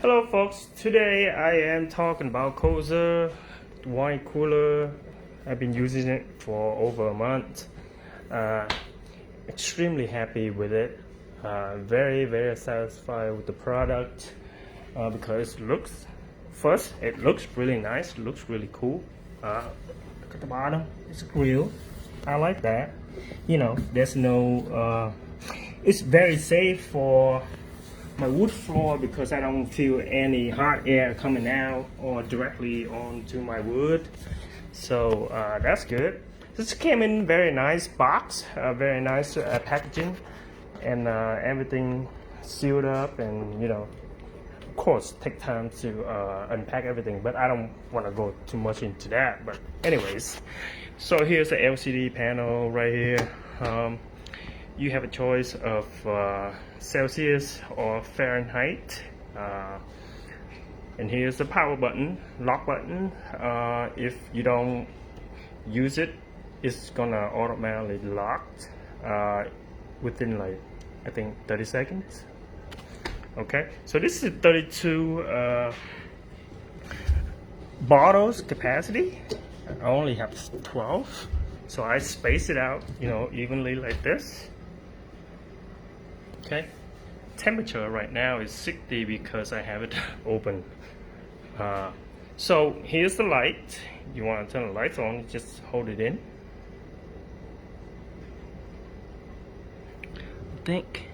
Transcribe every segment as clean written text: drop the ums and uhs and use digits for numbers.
Hello folks, today I am talking about Colzer wine cooler. I've been using it for over a month. Extremely happy with it. Very satisfied with the product because it looks really nice, it looks really cool. Look at the bottom, it's a grill. I like that. You know, there's no it's very safe for my wood floor because I don't feel any hot air coming out or directly onto my wood. So that's good. This came in very nice box, very nice packaging, and everything sealed up, and you know, of course take time to unpack everything, but I don't want to go too much into that. But anyways, so here's the LCD panel right here. You have a choice of Celsius or Fahrenheit, and here's the power button, lock button. If you don't use it, it's gonna automatically lock within like I think 30 seconds. Okay, so this is 32 bottles capacity. I only have 12, so I space it out, you know, evenly like this. Okay, temperature right now is 60 because I have it open. So here's the light. You want to turn the lights on, just hold it in. I think.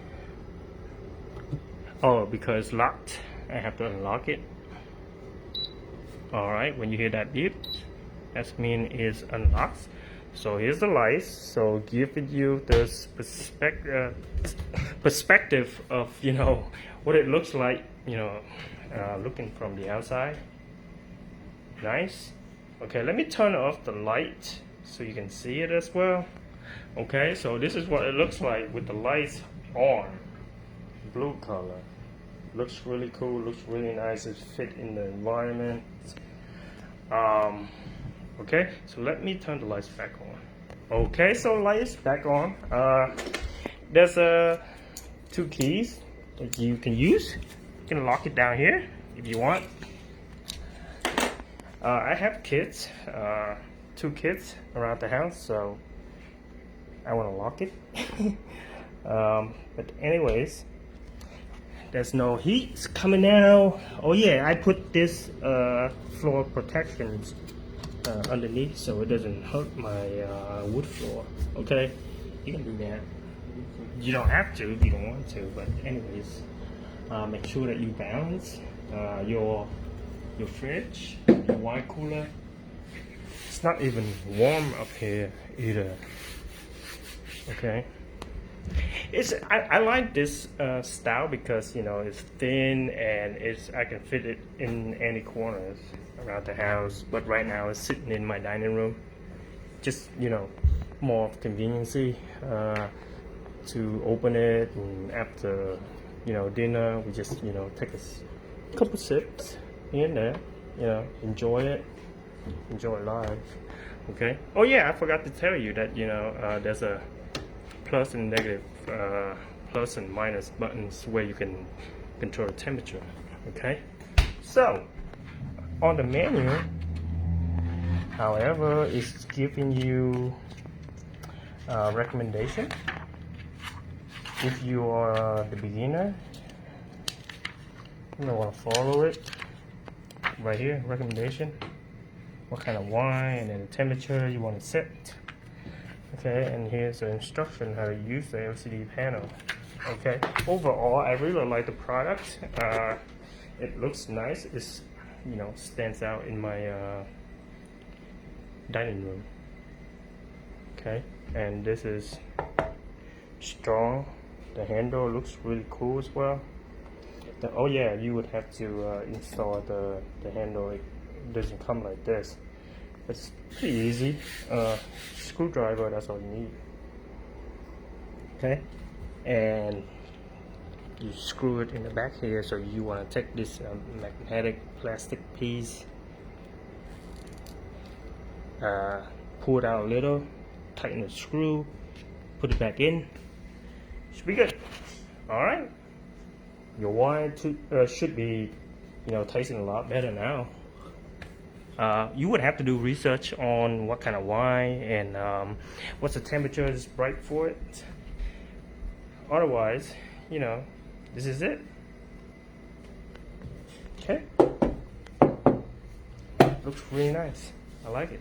Oh, because it's locked, I have to unlock it. Alright, when you hear that beep, that means it's unlocked. So here's the lights, so giving you the perspective of, you know, what it looks like, you know, looking from the outside. Nice. Okay, let me turn off the light so you can see it as well. Okay, so this is what it looks like with the lights on. Blue color. Looks really cool, looks really nice, it fit in the environment. Okay, so let me turn the lights back on. Okay, so lights back on. There's two keys that you can use. You can lock it down here if you want. I have kids, 2 kids around the house, so I want to lock it. But anyways, there's no heat coming out. Oh yeah, I put this floor protection underneath so it doesn't hurt my wood floor. Okay, you can do that. You don't have to if you don't want to, but anyways, make sure that you balance your fridge, your wine cooler. It's not even warm up here either. Okay, I like this style because, you know, it's thin and I can fit it in any corners around the house. But right now it's sitting in my dining room, just, you know, more of conveniency to open it, and after, you know, dinner we just, you know, take a couple sips here and there, you know, enjoy life. Okay, oh yeah, I forgot to tell you that, you know, there's a plus and negative, plus and minus buttons where you can control the temperature. Okay, so on the menu, however, it's giving you a recommendation. If you are the beginner, you don't want to follow it. Right here, recommendation, what kind of wine and then the temperature you want to set. Okay, and here's the instruction how to use the LCD panel. Okay, overall I really like the product. It looks nice. It's, you know, stands out in my dining room. Okay, and this is strong. The handle looks really cool as well. Oh yeah, you would have to install the handle. It doesn't come like this. It's pretty easy. Screwdriver, that's all you need. Okay, and you screw it in the back here. So you want to take this magnetic plastic piece, pull it out a little, tighten the screw, put it back in. Should be good. All right. Your wine should be you know, tasting a lot better now. You would have to do research on what kind of wine and what's the temperature is right for it. Otherwise, you know, this is it. Okay. Looks really nice. I like it.